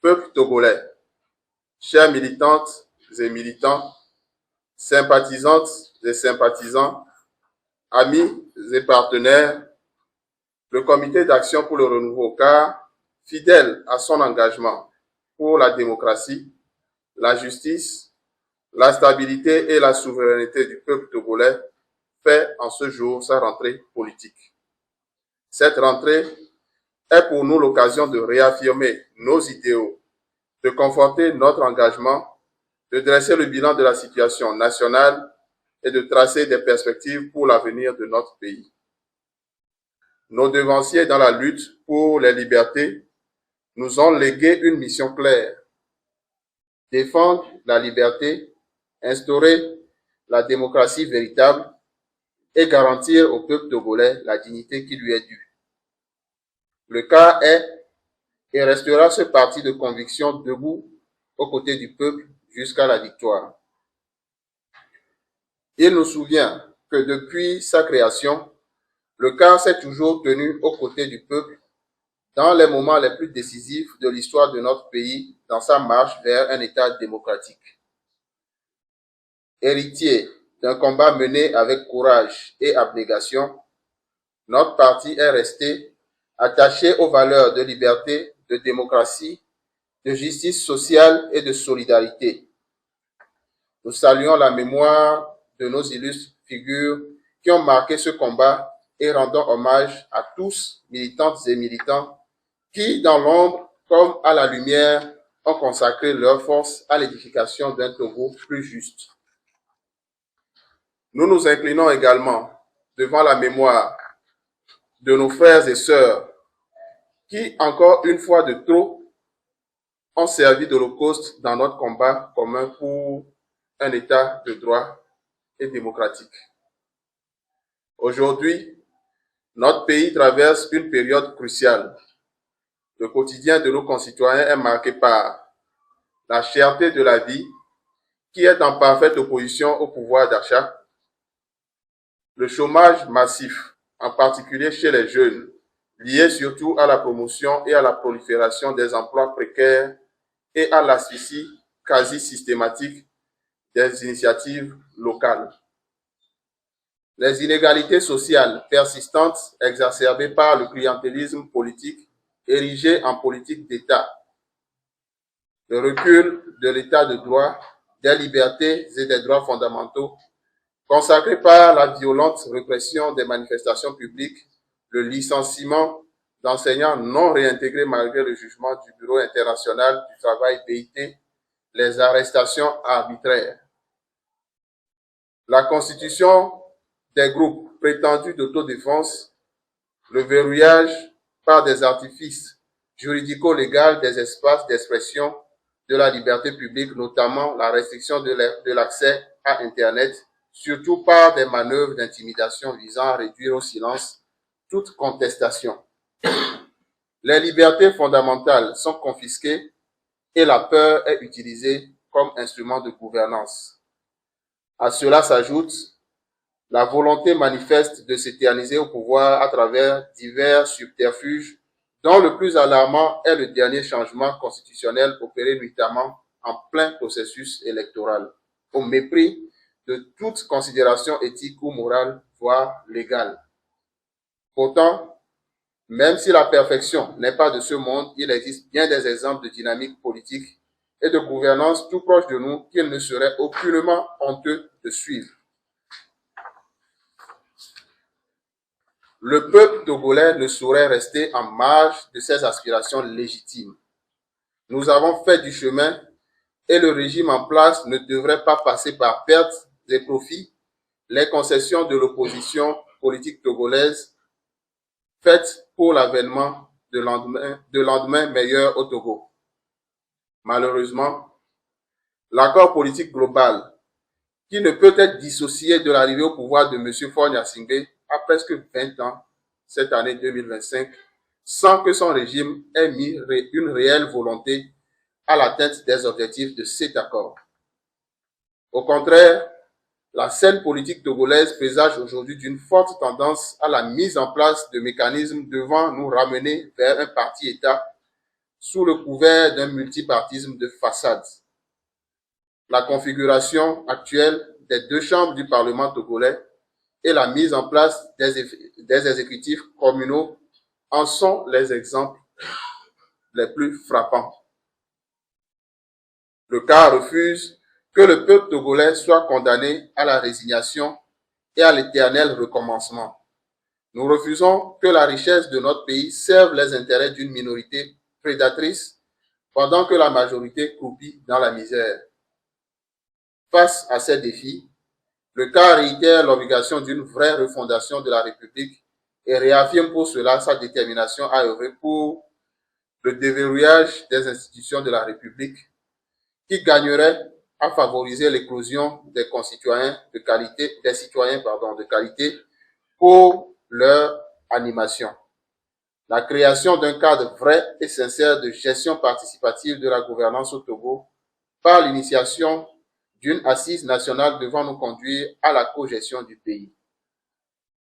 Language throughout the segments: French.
Peuple togolais, chères militantes et militants, sympathisantes et sympathisants, amis et partenaires, le Comité d'action pour le renouveau CAR, fidèle à son engagement pour la démocratie, la justice, la stabilité et la souveraineté du peuple togolais, fait en ce jour sa rentrée politique. Cette rentrée est pour nous l'occasion de réaffirmer nos idéaux, de conforter notre engagement, de dresser le bilan de la situation nationale et de tracer des perspectives pour l'avenir de notre pays. Nos devanciers dans la lutte pour les libertés nous ont légué une mission claire: défendre la liberté, instaurer la démocratie véritable et garantir au peuple togolais la dignité qui lui est due. Le CAR est et restera ce parti de conviction debout aux côtés du peuple jusqu'à la victoire. Il nous souvient que depuis sa création, le CAR s'est toujours tenu aux côtés du peuple dans les moments les plus décisifs de l'histoire de notre pays dans sa marche vers un État démocratique. Héritier d'un combat mené avec courage et abnégation, notre parti est resté attaché aux valeurs de liberté, de démocratie, de justice sociale et de solidarité. Nous saluons la mémoire de nos illustres figures qui ont marqué ce combat et rendons hommage à tous, militantes et militants, qui, dans l'ombre comme à la lumière, ont consacré leur force à l'édification d'un Togo plus juste. Nous nous inclinons également devant la mémoire de nos frères et sœurs qui, encore une fois de trop, ont servi d'holocauste dans notre combat commun pour un État de droit et démocratique. Aujourd'hui, notre pays traverse une période cruciale. Le quotidien de nos concitoyens est marqué par la cherté de la vie, qui est en parfaite opposition au pouvoir d'achat, le chômage massif, en particulier chez les jeunes, lié surtout à la promotion et à la prolifération des emplois précaires et à l'asphyxie quasi systématique des initiatives locales. Les inégalités sociales persistantes exacerbées par le clientélisme politique érigé en politique d'État, le recul de l'état de droit, des libertés et des droits fondamentaux, consacré par la violente répression des manifestations publiques, le licenciement d'enseignants non réintégrés malgré le jugement du Bureau international du travail BIT, les arrestations arbitraires. La constitution des groupes prétendus d'autodéfense, le verrouillage par des artifices juridico-légaux des espaces d'expression de la liberté publique, notamment la restriction de l'accès à Internet, surtout par des manœuvres d'intimidation visant à réduire au silence toute contestation. Les libertés fondamentales sont confisquées et la peur est utilisée comme instrument de gouvernance. À cela s'ajoute la volonté manifeste de s'éterniser au pouvoir à travers divers subterfuges, dont le plus alarmant est le dernier changement constitutionnel opéré notamment en plein processus électoral, au mépris de toute considération éthique ou morale, voire légale. Pourtant, même si la perfection n'est pas de ce monde, il existe bien des exemples de dynamique politique et de gouvernance tout proches de nous qu'il ne serait aucunement honteux de suivre. Le peuple togolais ne saurait rester en marge de ses aspirations légitimes. Nous avons fait du chemin et le régime en place ne devrait pas passer par perte des profits, les concessions de l'opposition politique togolaise faites pour l'avènement de lendemain meilleur au Togo. Malheureusement, l'accord politique global, qui ne peut être dissocié de l'arrivée au pouvoir de M. Faure Gnassingbé, à presque 20 ans, cette année 2025, sans que son régime ait mis une réelle volonté à l'atteinte des objectifs de cet accord. Au contraire, la scène politique togolaise présage aujourd'hui d'une forte tendance à la mise en place de mécanismes devant nous ramener vers un parti-État sous le couvert d'un multipartisme de façade. La configuration actuelle des deux chambres du Parlement togolais et la mise en place des exécutifs communaux en sont les exemples les plus frappants. Le CAR refuse que le peuple togolais soit condamné à la résignation et à l'éternel recommencement. Nous refusons que la richesse de notre pays serve les intérêts d'une minorité prédatrice pendant que la majorité croupit dans la misère. Face à ces défis, le CAR réitère l'obligation d'une vraie refondation de la République et réaffirme pour cela sa détermination à œuvrer pour le déverrouillage des institutions de la République qui gagnerait à favoriser l'éclosion des concitoyens de qualité, des citoyens de qualité pour leur animation. La création d'un cadre vrai et sincère de gestion participative de la gouvernance au Togo par l'initiation d'une assise nationale devant nous conduire à la cogestion du pays.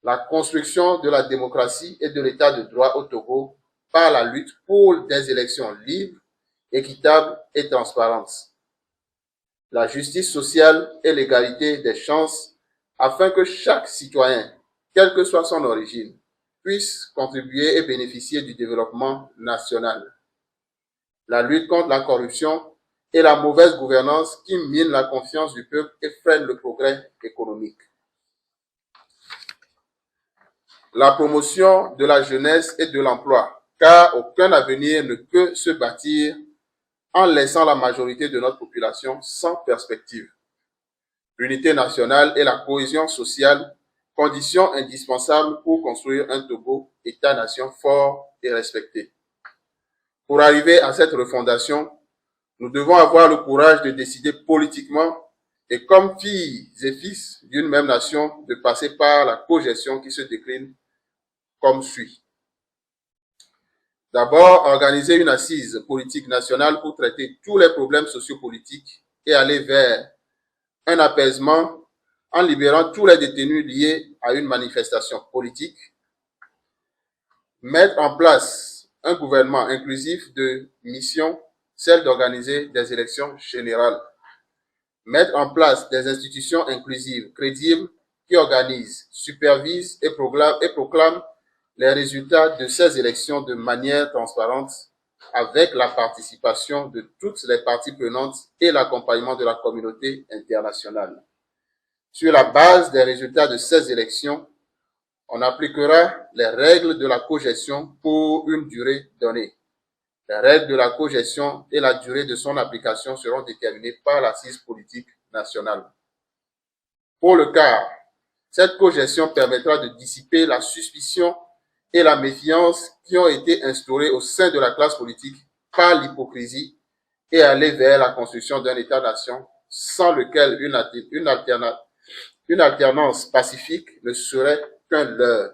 La construction de la démocratie et de l'état de droit au Togo par la lutte pour des élections libres, équitables et transparentes. La justice sociale et l'égalité des chances afin que chaque citoyen, quelle que soit son origine, puisse contribuer et bénéficier du développement national. La lutte contre la corruption et la mauvaise gouvernance qui mine la confiance du peuple et freine le progrès économique. La promotion de la jeunesse et de l'emploi, car aucun avenir ne peut se bâtir en laissant la majorité de notre population sans perspective. L'unité nationale et la cohésion sociale, conditions indispensables pour construire un Togo, État-nation fort et respecté. Pour arriver à cette refondation, nous devons avoir le courage de décider politiquement et comme filles et fils d'une même nation, de passer par la cogestion qui se décline comme suit. D'abord, organiser une assise politique nationale pour traiter tous les problèmes sociopolitiques et aller vers un apaisement en libérant tous les détenus liés à une manifestation politique. Mettre en place un gouvernement inclusif de mission, celle d'organiser des élections générales. Mettre en place des institutions inclusives, crédibles, qui organisent, supervisent et proclament les résultats de ces élections de manière transparente avec la participation de toutes les parties prenantes et l'accompagnement de la communauté internationale. Sur la base des résultats de ces élections, on appliquera les règles de la cogestion pour une durée donnée. Les règles de la cogestion et la durée de son application seront déterminées par l'assise politique nationale. Pour le CAR, cette cogestion permettra de dissiper la suspicion et la méfiance qui ont été instaurées au sein de la classe politique par l'hypocrisie et aller vers la construction d'un État-nation sans lequel une alternance pacifique ne serait qu'un leurre.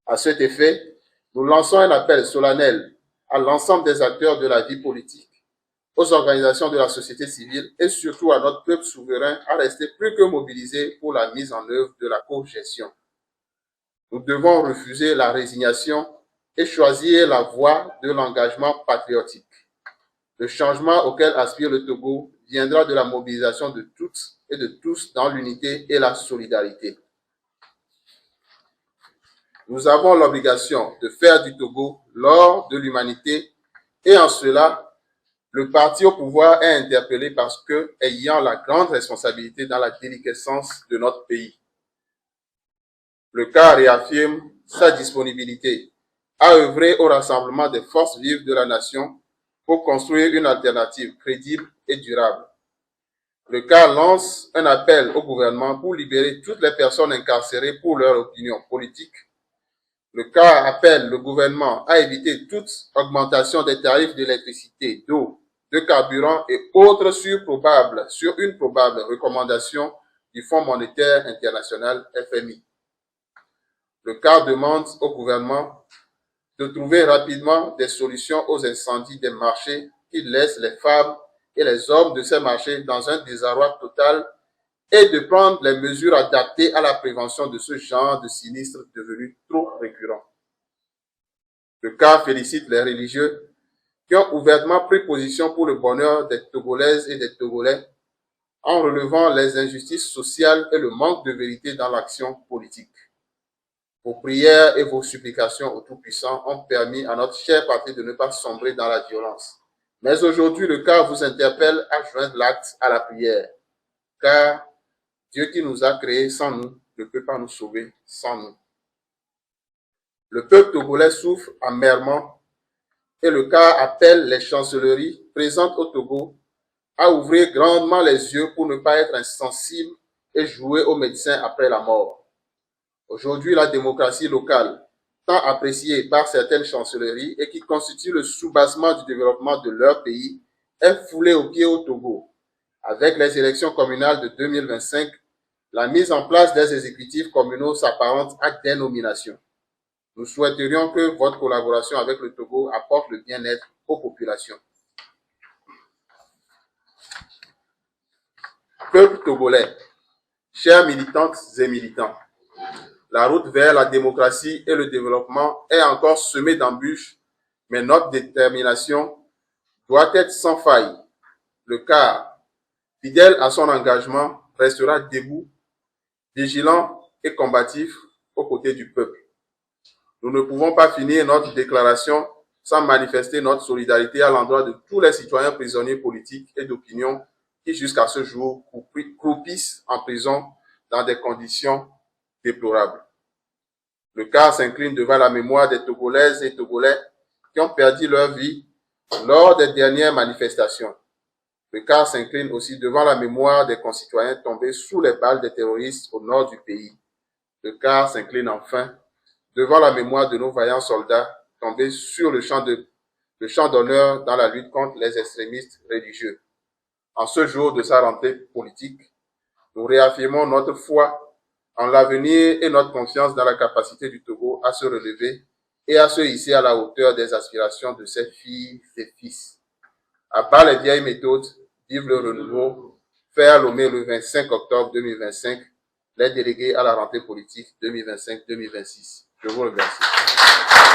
À cet effet, nous lançons un appel solennel à l'ensemble des acteurs de la vie politique, aux organisations de la société civile et surtout à notre peuple souverain à rester plus que mobilisé pour la mise en œuvre de la cogestion. Nous devons refuser la résignation et choisir la voie de l'engagement patriotique. Le changement auquel aspire le Togo viendra de la mobilisation de toutes et de tous dans l'unité et la solidarité. Nous avons l'obligation de faire du Togo l'or de l'humanité et en cela, le parti au pouvoir est interpellé parce que, ayant la grande responsabilité dans la déliquescence de notre pays. Le CAR réaffirme sa disponibilité à œuvrer au rassemblement des forces vives de la nation pour construire une alternative crédible et durable. Le CAR lance un appel au gouvernement pour libérer toutes les personnes incarcérées pour leur opinion politique. Le CAR appelle le gouvernement à éviter toute augmentation des tarifs d'électricité, d'eau, de carburant et autres sur une probable recommandation du Fonds monétaire international FMI. Le CAR demande au gouvernement de trouver rapidement des solutions aux incendies des marchés qui laissent les femmes et les hommes de ces marchés dans un désarroi total et de prendre les mesures adaptées à la prévention de ce genre de sinistres devenus trop récurrents. Le CAR félicite les religieux qui ont ouvertement pris position pour le bonheur des Togolaises et des Togolais, en relevant les injustices sociales et le manque de vérité dans l'action politique. Vos prières et vos supplications au Tout-Puissant ont permis à notre cher parti de ne pas sombrer dans la violence. Mais aujourd'hui, le cas vous interpelle à joindre l'acte à la prière, car Dieu qui nous a créés sans nous ne peut pas nous sauver sans nous. Le peuple togolais souffre amèrement et le cas appelle les chancelleries présentes au Togo à ouvrir grandement les yeux pour ne pas être insensibles et jouer aux médecins après la mort. Aujourd'hui, la démocratie locale, tant appréciée par certaines chancelleries et qui constitue le soubassement du développement de leur pays, est foulée aux pieds au Togo. Avec les élections communales de 2025, la mise en place des exécutifs communaux s'apparente à des nominations. Nous souhaiterions que votre collaboration avec le Togo apporte le bien-être aux populations. Peuple togolais, chers militantes et militants, la route vers la démocratie et le développement est encore semée d'embûches, mais notre détermination doit être sans faille. Le CAR, fidèle à son engagement, restera debout, vigilant et combatif aux côtés du peuple. Nous ne pouvons pas finir notre déclaration sans manifester notre solidarité à l'endroit de tous les citoyens prisonniers politiques et d'opinion qui, jusqu'à ce jour, croupissent en prison dans des conditions déplorables. Le CAR s'incline devant la mémoire des Togolaises et Togolais qui ont perdu leur vie lors des dernières manifestations. Le CAR s'incline aussi devant la mémoire des concitoyens tombés sous les balles des terroristes au nord du pays. Le CAR s'incline enfin devant la mémoire de nos vaillants soldats tombés sur le champ d'honneur dans la lutte contre les extrémistes religieux. En ce jour de sa rentrée politique, nous réaffirmons notre foi en l'avenir et notre confiance dans la capacité du Togo à se relever et à se hisser à la hauteur des aspirations de ses filles et fils. À bas les vieilles méthodes, vive le renouveau, faire Lomé le 25 octobre 2025, les délégués à la rentrée politique 2025-2026. Je vous remercie.